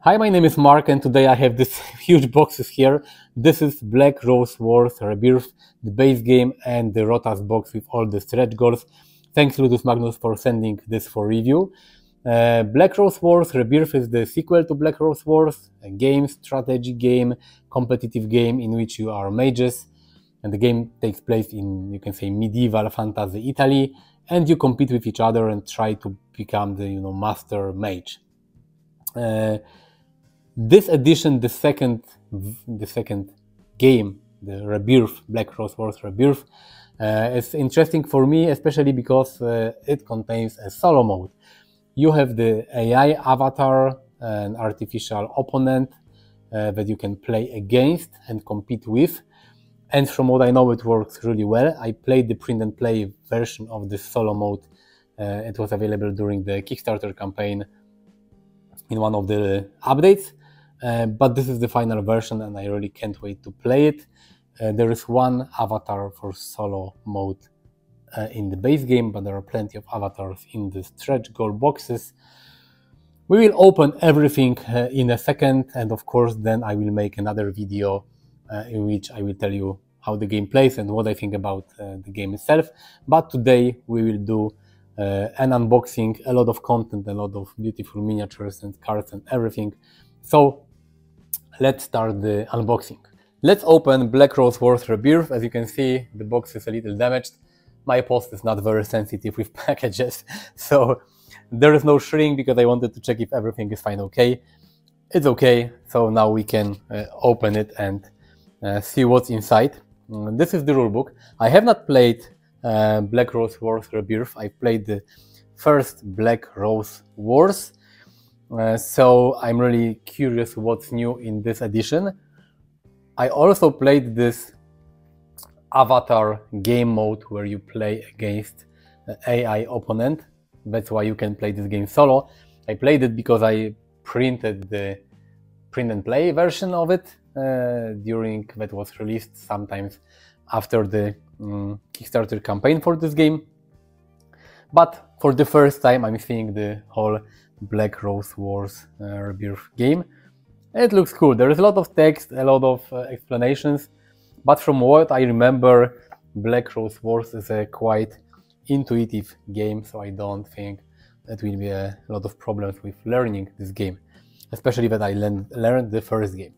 Hi, my name is Mark, and today I have this huge boxes here. This is Black Rose Wars Rebirth, the base game, and the Rotas box with all the stretch goals. Thanks Ludus Magnus for sending this for review. Black Rose Wars Rebirth is the sequel to Black Rose Wars, a game, strategy game, competitive game in which you are mages, and the game takes place in, you can say, medieval fantasy Italy, and you compete with each other and try to become the master mage. This edition, the second game, the Rebirth, Black Rose Wars Rebirth, is interesting for me, especially because it contains a solo mode. You have the AI avatar, an artificial opponent that you can play against and compete with. And from what I know, it works really well. I played the print and play version of the solo mode. It was available during the Kickstarter campaign in one of the updates. But this is the final version and I really can't wait to play it. There is one avatar for solo mode in the base game, but there are plenty of avatars in the stretch goal boxes. We will open everything in a second, and of course then I will make another video in which I will tell you how the game plays and what I think about the game itself. But today we will do an unboxing, a lot of content, a lot of beautiful miniatures and cards and everything. So let's start the unboxing. Let's open Black Rose Wars Rebirth. As you can see, the box is a little damaged. My post is not very sensitive with packages, so there is no shrink because I wanted to check if everything is fine. Okay, it's okay. So now we can open it and see what's inside. This is the rulebook. I have not played Black Rose Wars Rebirth. I played the first Black Rose Wars. So I'm really curious what's new in this edition. I also played this avatar game mode where you play against an AI opponent. That's why you can play this game solo. I played it because I printed the print and play version of it during that was released sometimes after the Kickstarter campaign for this game. But for the first time I'm seeing the whole Black Rose Wars Rebirth game. It looks cool. There is a lot of text, a lot of explanations, but from what I remember, Black Rose Wars is a quite intuitive game, so I don't think that will be a lot of problems with learning this game, especially that I learned the first game.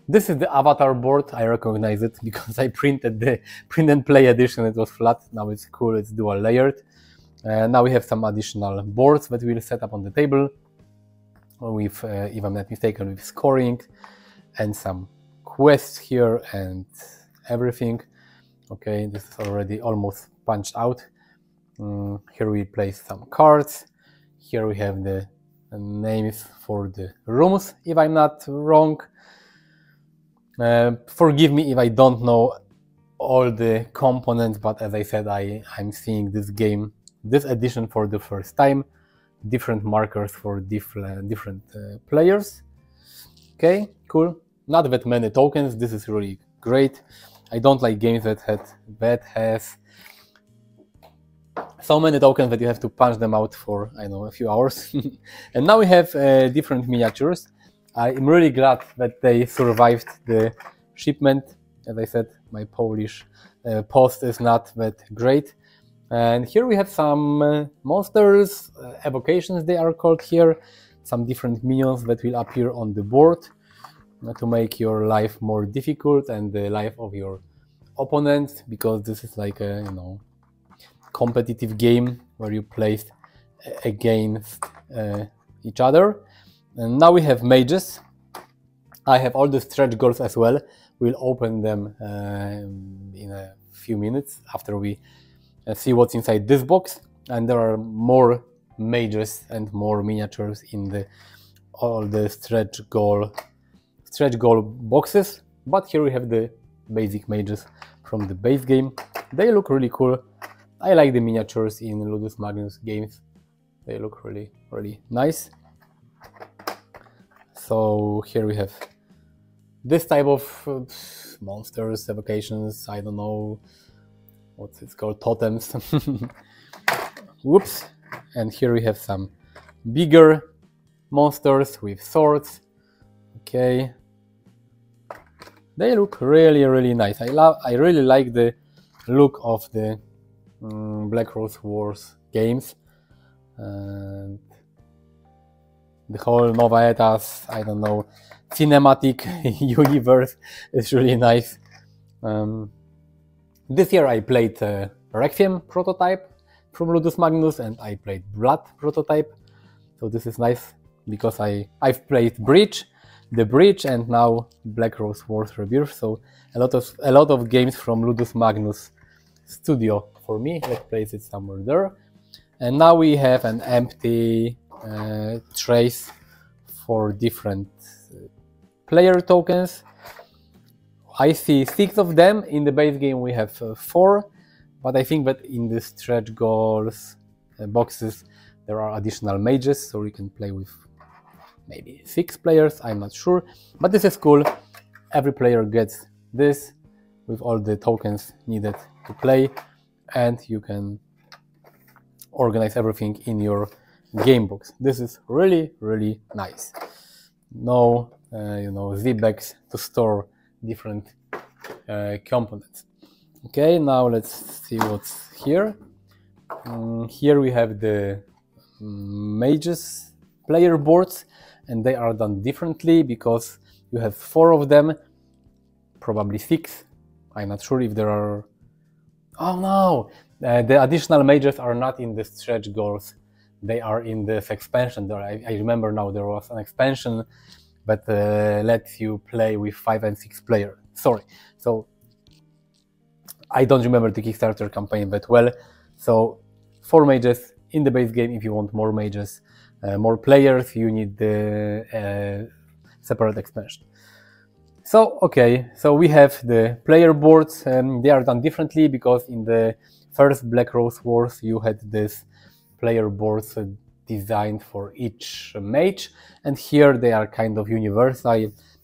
This is the avatar board. I recognize it because I printed the print and play edition. It was flat. Now it's cool. It's dual layered. Now we have some additional boards that we'll set up on the table with, if I'm not mistaken, with scoring and some quests here and everything. Okay, this is already almost punched out. Here we place some cards. Here we have the names for the rooms, if I'm not wrong. Forgive me if I don't know all the components, but as I said, I'm seeing this edition for the first time. Different markers for different players. Okay, cool. Not that many tokens. This is really great. I don't like games that has so many tokens that you have to punch them out for, I know, a few hours. And now we have different miniatures. I'm really glad that they survived the shipment. As I said, my Polish post is not that great. And here we have some monsters, evocations they are called here, some different minions that will appear on the board to make your life more difficult and the life of your opponents, because this is like a competitive game where you play against each other. And now we have mages. I have all the stretch goals as well. We'll open them in a few minutes after we see what's inside this box. And there are more mages and more miniatures in all the stretch goal boxes. But here we have the basic mages from the base game. They look really cool. I like the miniatures in Ludus Magnus games. They look really, really nice. So here we have this type of monsters, evocations, I don't know what's it called, totems. Whoops. And here we have some bigger monsters with swords, Okay, they look really nice. I really like the look of the Black Rose Wars games, and the whole Nova Aetas, I don't know, cinematic universe is really nice. This year I played Requiem prototype from Ludus Magnus, and I played Blood prototype. So this is nice because I've played the Bridge, and now Black Rose Wars Rebirth. So a lot of games from Ludus Magnus Studio for me. Let's place it somewhere there. And now we have an empty trace for different player tokens. I see 6 of them. In the base game we have 4, but I think that in the stretch goals boxes there are additional mages, so we can play with maybe 6 players, I'm not sure. But this is cool. Every player gets this with all the tokens needed to play, and you can organize everything in your game box. This is really nice. No zip bags to store different components. Okay, now let's see what's here. Here we have the mages player boards, and they are done differently because you have 4 of them, probably 6. I'm not sure if there are. Oh no, the additional mages are not in the stretch goals. They are in this expansion. I remember now there was an expansion that lets you play with 5 and 6 players. Sorry, so I don't remember the Kickstarter campaign that well. So 4 mages in the base game. If you want more mages, more players, you need the separate expansion. So okay, so we have the player boards. They are done differently because in the first Black Rose Wars you had this player boards designed for each mage, and here they are kind of universal.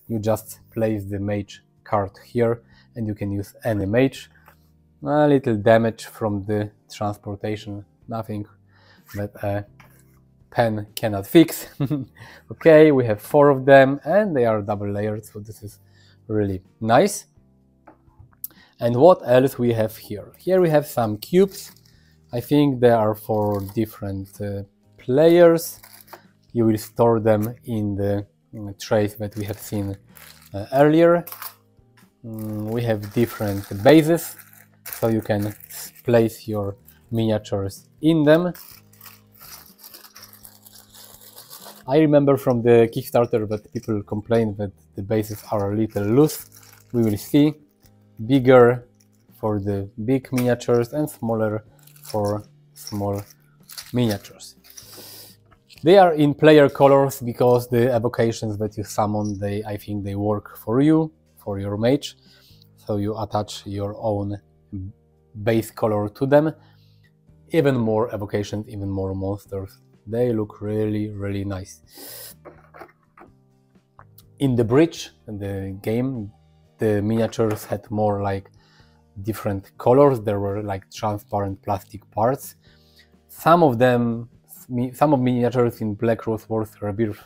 You just place the mage card here and you can use any mage. A little damage from the transportation, nothing that a pen cannot fix. Okay, we have 4 of them and they are double layered, so this is really nice. And what else we have here? Here we have some cubes. I think they are for different players. You will store them in the trays that we have seen earlier. We have different bases, so you can place your miniatures in them. I remember from the Kickstarter that people complained that the bases are a little loose. We will see. Bigger for the big miniatures and smaller for small miniatures. They are in player colors because the evocations that you summon, I think they work for you, for your mage. So you attach your own base color to them. Even more evocations, even more monsters. They look really nice. In the Bridge, the game, the miniatures had more like different colors. There were like transparent plastic parts. Some of miniatures in Black Rose Wars Rebirth,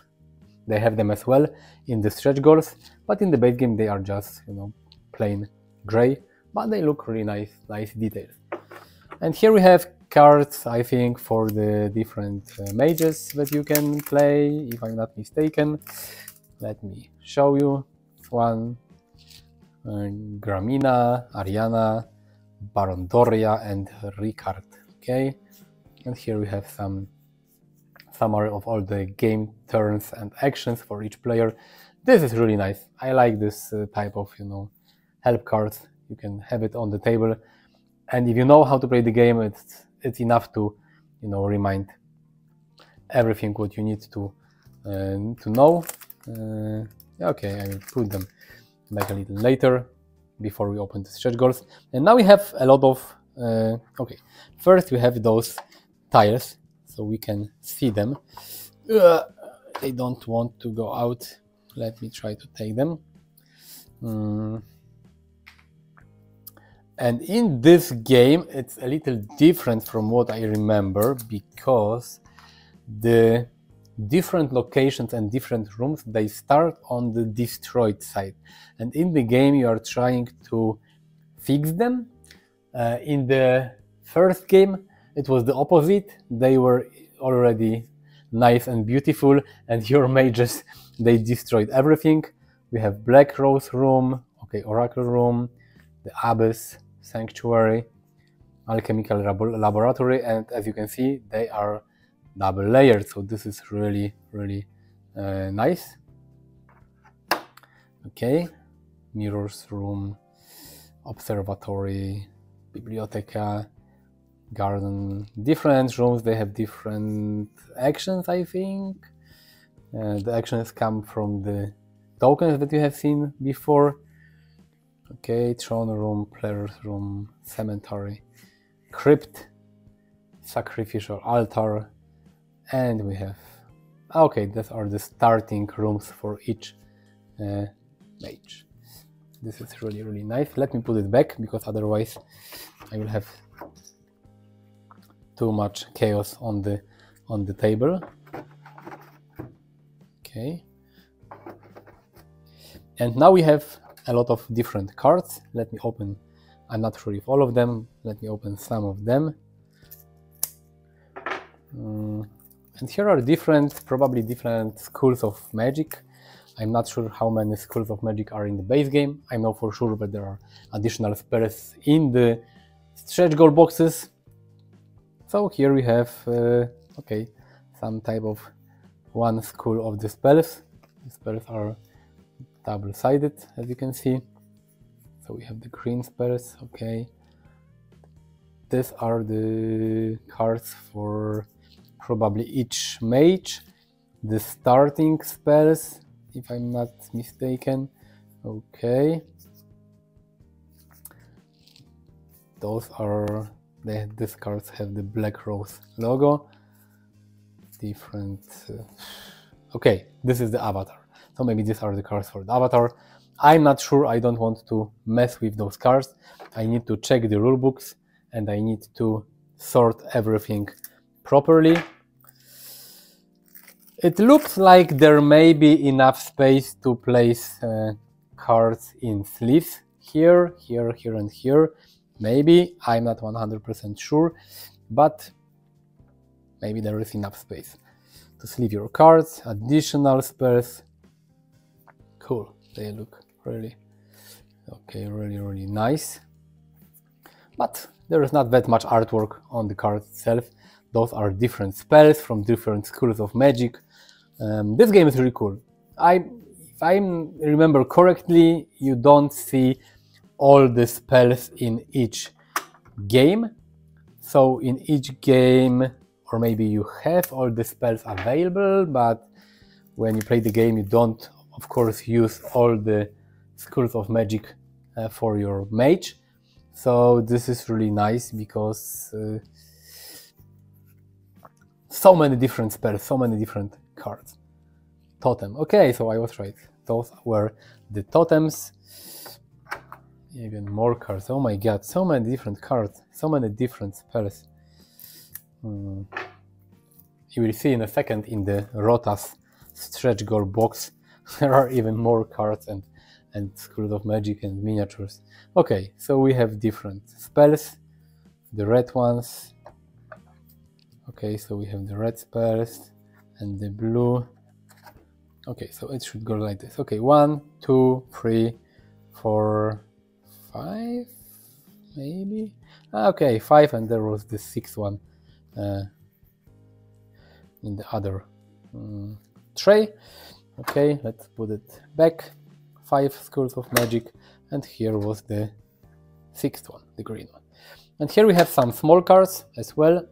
they have them as well in the stretch goals, but in the base game they are just, plain gray, but they look really nice details. And here we have cards, I think, for the different mages that you can play, if I'm not mistaken. Let me show you. One, Gramina, Ariana, Baron Doria, and Ricard. Okay, and here we have some summary of all the game turns and actions for each player. This is really nice. I like this type of help cards. You can have it on the table, and if you know how to play the game, it's enough to remind everything what you need to know. Okay, I will put them back a little later before we open the stretch goals. And now we have a lot of okay, first we have those tiles so we can see them. They don't want to go out. Let me try to take them. And in this game it's a little different from what I remember, because the different locations and different rooms, they start on the destroyed side. And in the game, you are trying to fix them. In the first game, it was the opposite. They were already nice and beautiful, and your mages, they destroyed everything. We have Black Rose Room, okay, Oracle Room, the Abyss, Sanctuary, Alchemical Laboratory, and as you can see, they are double layered, so this is really nice. Okay, Mirrors Room, Observatory, Biblioteca, Garden, different rooms, they have different actions, I think. The actions come from the tokens that you have seen before. Okay, Throne Room, Player's Room, Cemetery, Crypt, Sacrificial Altar, and we have, okay, these are the starting rooms for each mage. This is really nice. Let me put it back, because otherwise I will have too much chaos on the table. Okay, and now we have a lot of different cards. Let me open, I'm not sure if all of them, let me open some of them. And here are different, probably different schools of magic. I'm not sure how many schools of magic are in the base game. I know for sure that there are additional spells in the stretch goal boxes. So here we have, okay, some type of one school of the spells. The spells are double-sided, as you can see. So we have the green spells, okay. These are the cards for probably each mage. The starting spells, if I'm not mistaken. Okay. Those are, these cards have the Black Rose logo. Different. Okay, this is the avatar. So maybe these are the cards for the avatar. I'm not sure, I don't want to mess with those cards. I need to check the rulebooks and I need to sort everything properly. It looks like there may be enough space to place cards in sleeves. Here, here, here, and here. Maybe, I'm not 100% sure, but maybe there is enough space to sleeve your cards. Additional spells. Cool, they look really, okay, really nice. But there is not that much artwork on the card itself. Those are different spells from different schools of magic. This game is really cool. If I remember correctly, you don't see all the spells in each game. So in each game, or maybe you have all the spells available, but when you play the game, you don't, of course, use all the schools of magic for your mage. So this is really nice because so many different spells, so many different cards. Totem. Okay, so I was right. Those were the totems. Even more cards. Oh my god, so many different cards, so many different spells. You will see in a second in the Rotas stretch goal box. There are even more cards and schools of magic and miniatures. Okay, so we have different spells. The red ones. Okay, so we have the red spells and the blue. Okay, so it should go like this. Okay, 1, 2, 3, 4, 5, maybe. Okay, 5, and there was the 6th one in the other tray. Okay, let's put it back. 5 schools of magic, and here was the 6th one, the green one. And here we have some small cards as well.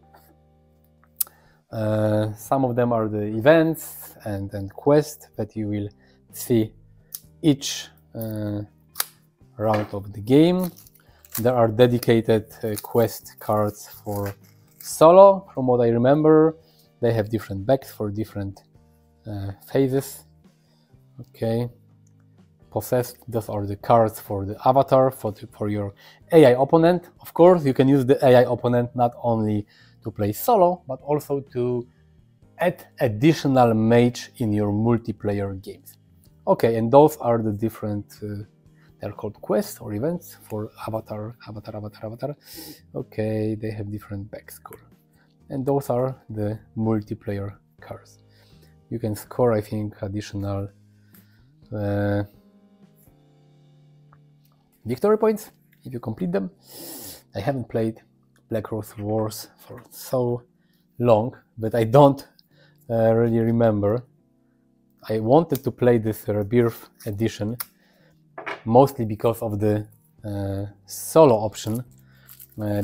Some of them are the events and quests that you will see each round of the game. There are dedicated quest cards for solo, from what I remember. They have different backs for different phases. Okay. Possessed, those are the cards for the avatar, for your AI opponent. Of course, you can use the AI opponent not only to play solo, but also to add additional mage in your multiplayer games. Okay, and those are the different, they're called quests or events for avatar. Okay, they have different backs, cool. And those are the multiplayer cards. You can score, I think, additional victory points if you complete them. I haven't played Black Rose Wars for so long, but I don't really remember. I wanted to play this Rebirth edition mostly because of the solo option,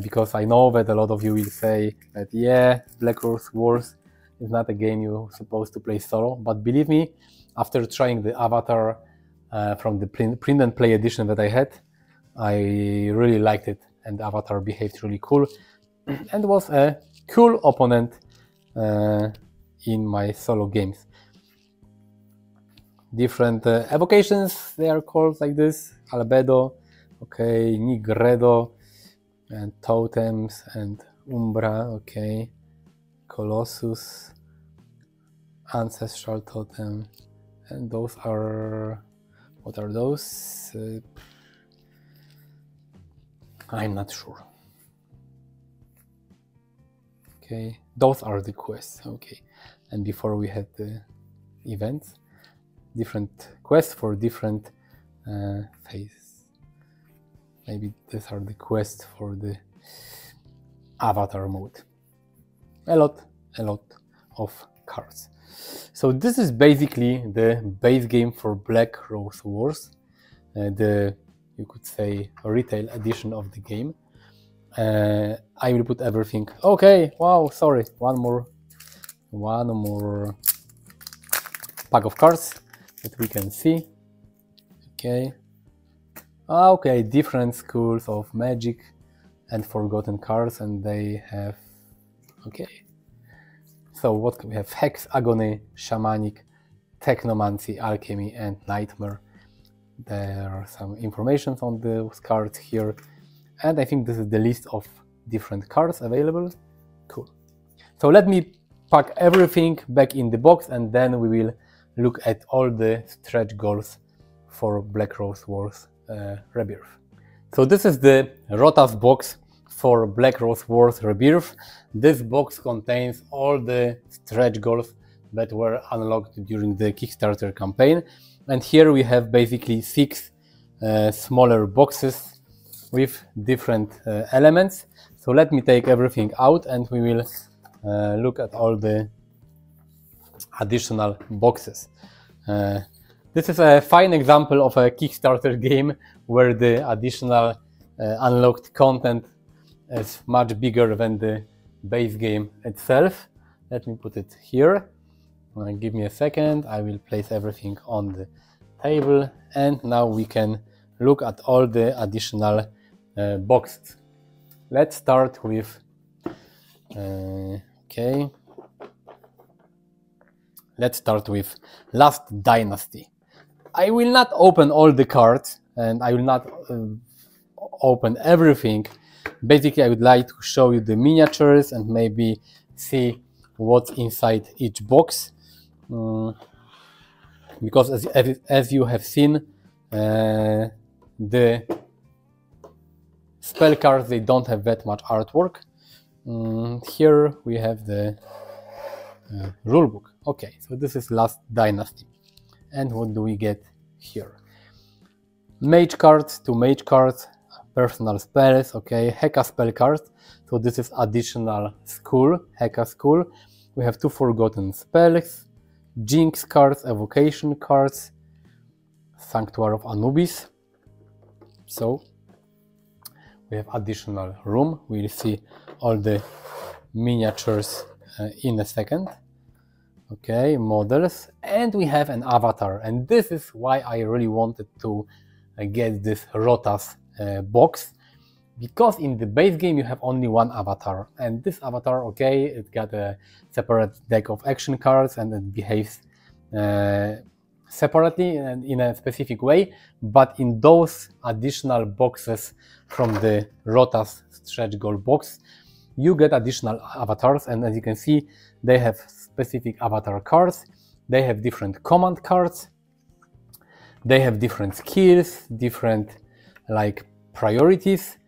because I know that a lot of you will say that yeah, Black Rose Wars is not a game you're supposed to play solo, but believe me, after trying the avatar from the print and play edition that I had, I really liked it, and the avatar behaved really cool and was a cool opponent in my solo games. Different evocations, they are called like this: Albedo, okay, Nigredo, and Totems, and Umbra, okay, Colossus, Ancestral Totem, and those are, what are those? I'm not sure. Okay, those are the quests, okay. And before we had the events, different quests for different phases. Maybe these are the quests for the avatar mode. A lot of cards. So this is basically the base game for Black Rose Wars, the, you could say, retail edition of the game. I will put everything. Okay, wow, sorry, one more pack of cards that we can see. Okay. Okay, different schools of magic and forgotten cards, and they have, okay. So what we have: Hex, Agony, Shamanic, Technomancy, Alchemy, and Nightmare. There are some information on those cards here, and I think this is the list of different cards available. Cool. So let me pack everything back in the box, and then we will look at all the stretch goals for Black Rose Wars Rebirth. So this is the Rotas box for Black Rose Wars Rebirth. This box contains all the stretch goals that were unlocked during the Kickstarter campaign. And here we have basically 6 smaller boxes with different elements. So let me take everything out and we will look at all the additional boxes. This is a fine example of a Kickstarter game where the additional unlocked content is much bigger than the base game itself. Let me put it here. Give me a second, I will place everything on the table, and now we can look at all the additional boxes. Let's start with, okay, let's start with Last Dynasty. I will not open all the cards and I will not open everything. Basically, I would like to show you the miniatures and maybe see what's inside each box. Because as you have seen, the spell cards, they don't have that much artwork. Here we have the rulebook. Okay, so this is Last Dynasty. And what do we get here? Mage cards, 2 mage cards, personal spells, okay, Heka spell cards. So this is additional school, Heka school. We have 2 forgotten spells, Jinx cards, evocation cards, Sanctuary of Anubis. So we have additional room. We'll see all the miniatures in a second. Okay, models, and we have an avatar, and this is why I really wanted to get this Rotas box, because in the base game you have only 1 avatar, and this avatar, okay, it got a separate deck of action cards and it behaves separately and in a specific way, but in those additional boxes from the Rotas stretch goal box, you get additional avatars, and as you can see, they have specific avatar cards, they have different command cards, they have different skills, different like priorities,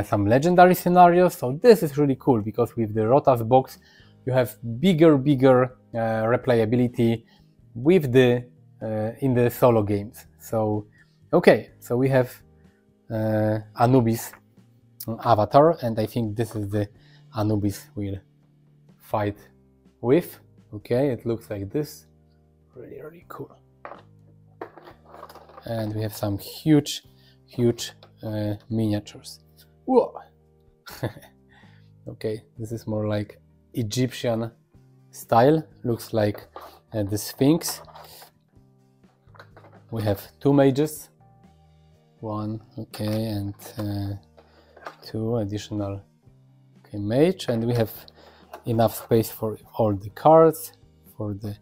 some legendary scenarios. So this is really cool, because with the Rotas box you have bigger replayability with the in the solo games. So okay, so we have Anubis avatar, and I think this is the Anubis we'll fight with. Okay, it looks like this, really cool. And we have some huge miniatures. Whoa. Okay, this is more like Egyptian style, looks like the Sphinx. We have 2 mages, 1, okay, and 2 additional, okay, mage, and we have enough space for all the cards. For the,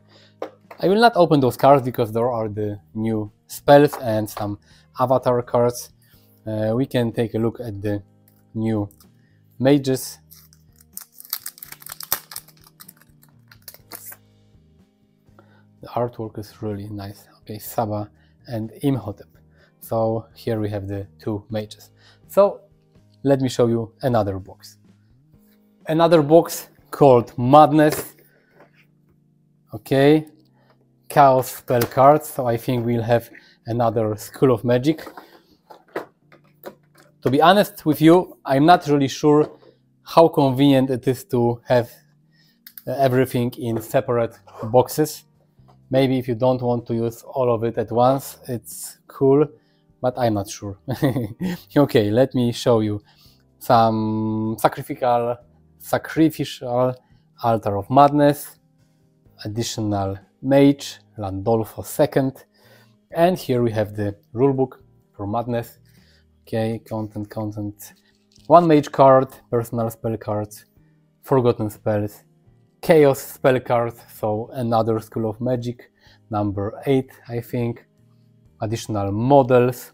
I will not open those cards because there are the new spells and some avatar cards. We can take a look at the new mages. The artwork is really nice. Okay, Saba and Imhotep. So here we have the 2 mages. So let me show you another box. Another box called Madness. Okay, Chaos spell cards. So I think we'll have another School of Magic. To be honest with you, I'm not really sure how convenient it is to have everything in separate boxes. Maybe if you don't want to use all of it at once, it's cool, but I'm not sure. Okay, let me show you some sacrificial Altar of Madness, additional mage, Landolfo II, and here we have the rulebook for Madness. Okay, content, 1 mage card, personal spell cards, forgotten spells, chaos spell cards, so another School of Magic, number 8, I think, additional models,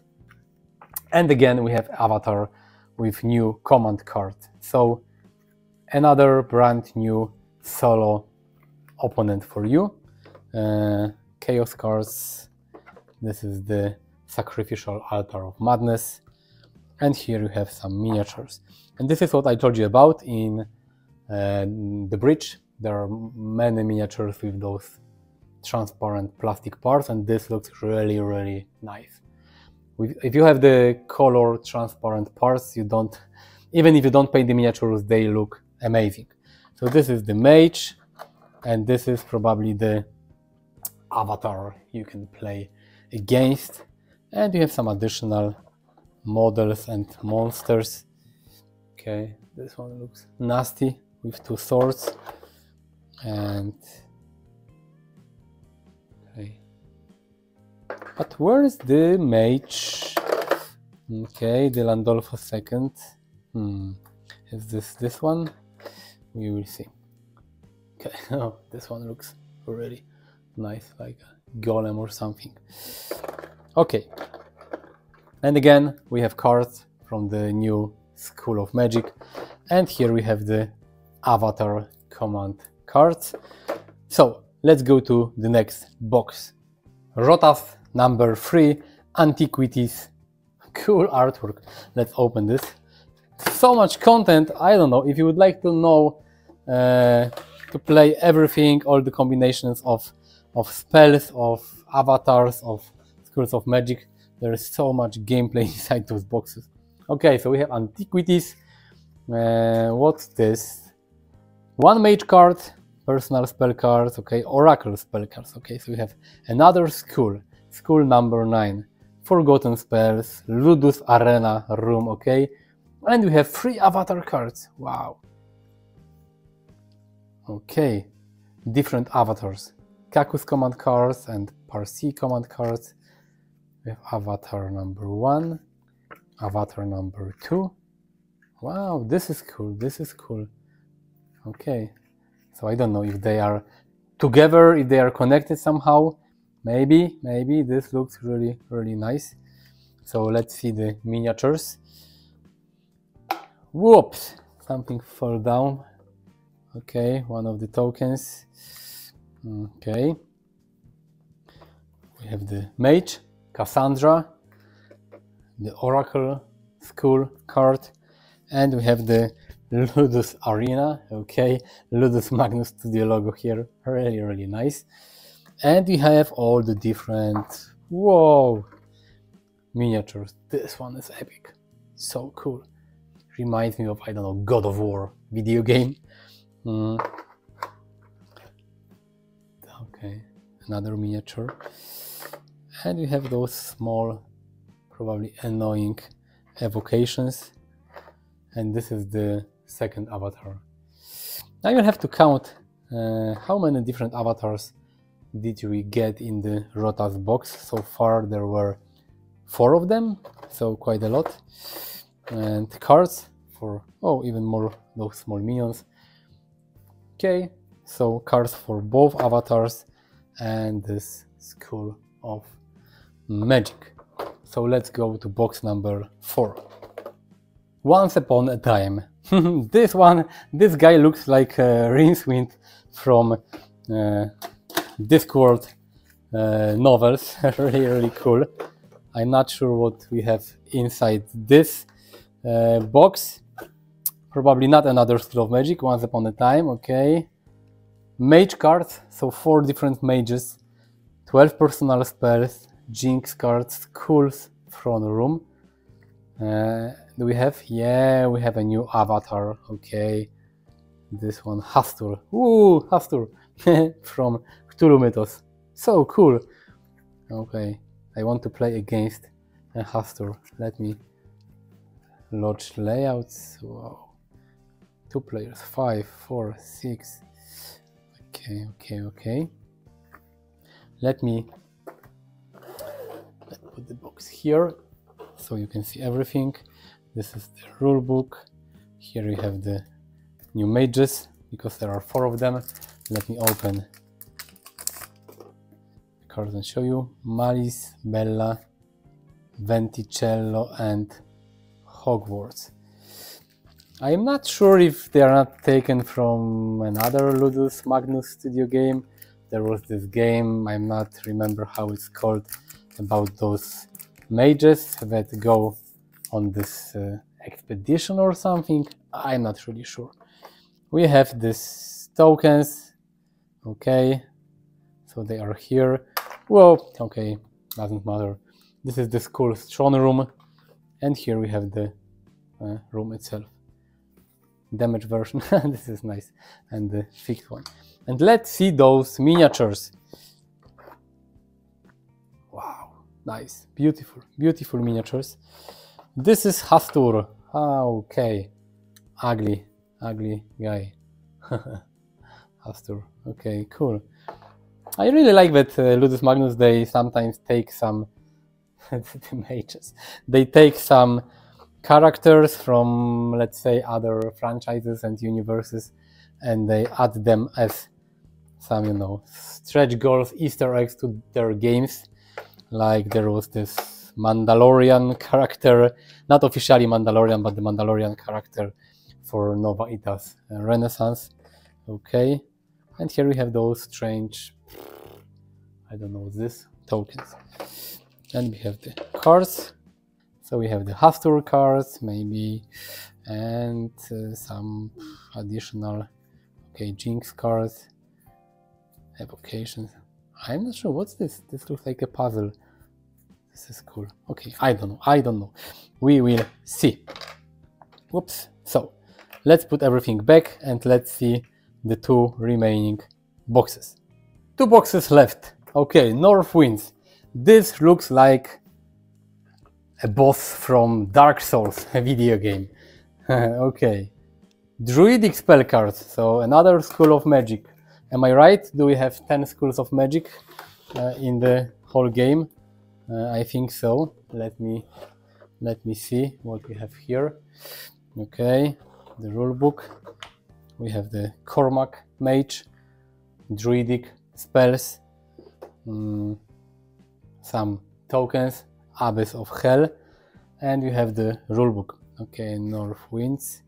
and again we have avatar with new command card. So another brand new solo opponent for you. Chaos cards, this is the Sacrificial Altar of Madness, and here you have some miniatures. And this is what I told you about in the bridge. There are many miniatures with those transparent plastic parts, and this looks really nice. If you have the color transparent parts, you don't, even if you don't paint the miniatures, they look amazing. So this is the mage, and this is probably the avatar you can play against, and you have some additional models and monsters. Okay, this one looks nasty with 2 swords, and okay, but where is the mage? Okay, the Landolfo II. Is this one? We will see. Okay, oh, this one looks really nice, like a golem or something. Okay, and again we have cards from the new School of Magic, and here we have the avatar command cards. So let's go to the next box. Rotas number 3, Antiquities. Cool artwork. Let's open this. So much content. I don't know if you would like to know to play everything, all the combinations of spells, of avatars, of Schools of Magic. There is so much gameplay inside those boxes. Okay, so we have Antiquities. What's this? 1 mage card, personal spell cards, okay, oracle spell cards. Okay, so we have another school number 9, forgotten spells, Ludus Arena room, okay, and we have 3 avatar cards. Wow. Okay, different avatars, Kakus command cards and Parsi command cards. We have avatar number 1, avatar number 2. Wow, this is cool, this is cool. Okay, so I don't know if they are together, if they are connected somehow. Maybe this looks really nice. So let's see the miniatures. Whoops, something fell down. Okay, one of the tokens. Okay. We have the Mage, Cassandra, the Oracle School card, and we have the Ludus Arena. Okay, Ludus Magnus Studio logo here. Really nice. And we have all the different, whoa, miniatures. This one is epic. So cool. Reminds me of, I don't know, God of War video game. Okay, another miniature. And we have those small, probably annoying evocations. And this is the second avatar. I will have to count how many different avatars did we get in the Rotas box. So far there were 4 of them, so quite a lot. And cards for, oh, even more, those small minions. Okay, so cards for both avatars and this School of Magic. So let's go to box number 4. Once Upon a Time. This guy looks like Rincewind from Discworld novels. Really cool. I'm not sure what we have inside this box. Probably not another School of Magic, Once Upon a Time. Okay. Mage cards, so 4 different mages, 12 personal spells, Jinx cards, Schools from room. Do we have? Yeah, we have a new avatar. Okay, this one, Hastur. Ooh, Hastur from Cthulhu Mythos. So cool. Okay, I want to play against a Hastur. Let me launch layouts. Wow. 2 players, 5, 4, 6. Okay. Let's put the box here so you can see everything. This is the rule book. Here we have the new mages because there are 4 of them. Let me open the cards and show you. Malice, Bella, Venticello, and Hogwarts. I am not sure if they are not taken from another Ludus Magnus Studio game. There was this game, I'm not remember how it's called, about those mages that go on this expedition or something. I'm not really sure. We have these tokens. Okay, so they are here. Well, okay, doesn't matter. This is the school's throne room, and here we have the room itself. Damage version. This is nice, and the fixed one. And let's see those miniatures. Wow, nice, beautiful miniatures. This is Hastur. Okay, ugly guy. Hastur. Okay, cool. I really like that Ludus Magnus, they sometimes take some the mages. They take some characters from, let's say, other franchises and universes, and they add them as some, you know, stretch goals, Easter eggs to their games. Like there was this Mandalorian character, not officially Mandalorian, but the Mandalorian character for Nova Aetas Renaissance. Okay, and here we have those strange, I don't know, this tokens. And we have the cards. So we have the Hastur cards, maybe, and some additional, okay, Jinx cards, evocations. I'm not sure, what's this? This looks like a puzzle. This is cool. Okay, I don't know. We will see. Whoops. So, let's put everything back and let's see the 2 remaining boxes. 2 boxes left. Okay, North Winds. This looks like a boss from Dark Souls, a video game. Okay. Druidic spell cards, so another School of Magic. Am I right? Do we have 10 Schools of Magic in the whole game? I think so. Let me see what we have here. Okay, the rule book. We have the Cormac Mage, Druidic spells, some tokens, Abyss of Hell, and we have the rulebook. Okay, North Winds.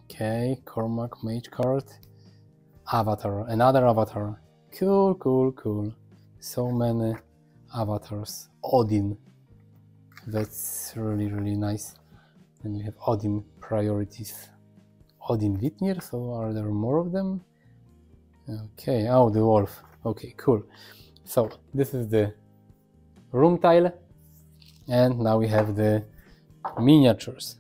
Okay, Cormac Mage card. Avatar, another avatar. Cool, cool, cool. So many avatars. Odin. That's really, really nice. And we have Odin priorities. Odin Vitnir, so are there more of them? Okay, oh, the wolf. Okay, cool. So this is the room tile. And now we have the miniatures.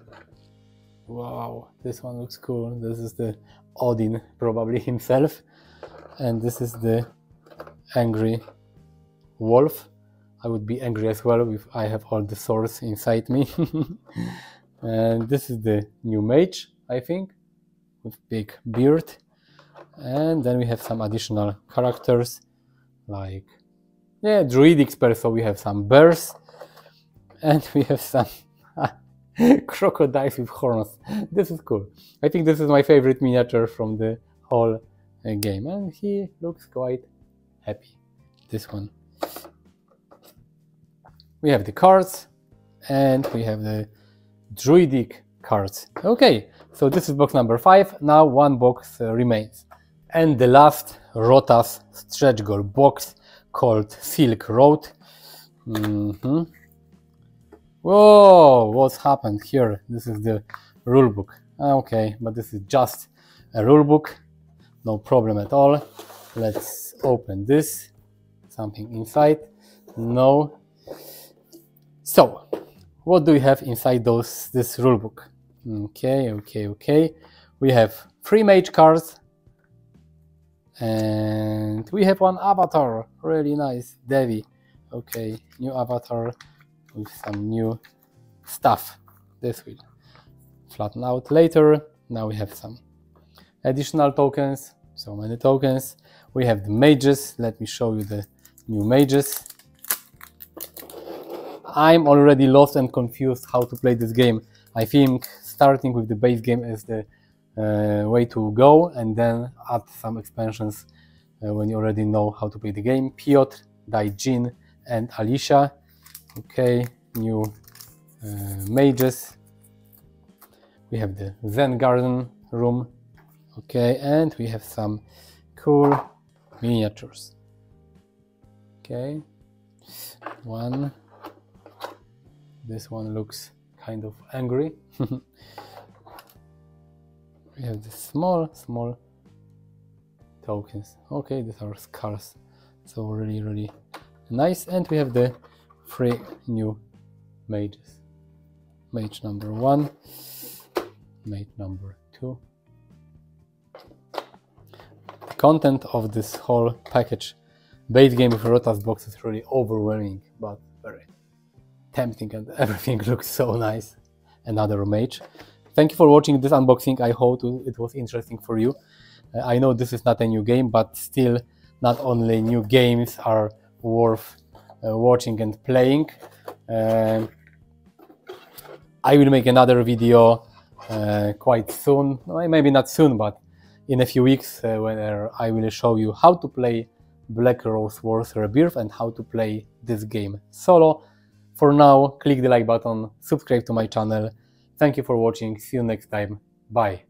Wow, this one looks cool. This is the Odin, probably himself. And this is the angry wolf. I would be angry as well if I have all the swords inside me. And this is the new mage, I think, with big beard. And then we have some additional characters like, yeah, druidic spells. So we have some bears and we have some crocodiles with horns. This is cool. I think this is my favorite miniature from the whole game, and he looks quite happy. This one. We have the cards and we have the druidic cards. Okay, so this is box number 5. Now one box remains. And the last Rotas stretch goal box called Silk Road. Whoa, what's happened here? This is the rulebook. Okay, but this is just a rulebook. No problem at all. Let's open this. Something inside? No. So, what do we have inside this rulebook? Okay. We have 3 mage cards. And we have one avatar. Really nice. Devi. Okay, new avatar with some new stuff. This will flatten out later. Now we have some additional tokens. So many tokens. We have the mages. Let me show you the new mages. I'm already lost and confused how to play this game. I think starting with the base game is the way to go, and then add some expansions when you already know how to play the game. Piotr, Daijin, and Alicia. Okay, new mages. We have the Zen Garden room. Okay, and we have some cool miniatures. Okay, one. This one looks kind of angry. We have the small tokens. Okay, these are skulls. So really nice. And we have the 3 new mages. Mage number 1, mage number 2. The content of this whole package, base game with Rotas box, is really overwhelming, but very tempting, and everything looks so nice. Another mage. Thank you for watching this unboxing. I hope it was interesting for you. I know this is not a new game, but still, not only new games are worth watching and playing. I will make another video quite soon. Well, maybe not soon, but in a few weeks, where I will show you how to play Black Rose Wars Rebirth and how to play this game solo. For now, click the like button, subscribe to my channel. Thank you for watching. See you next time. Bye.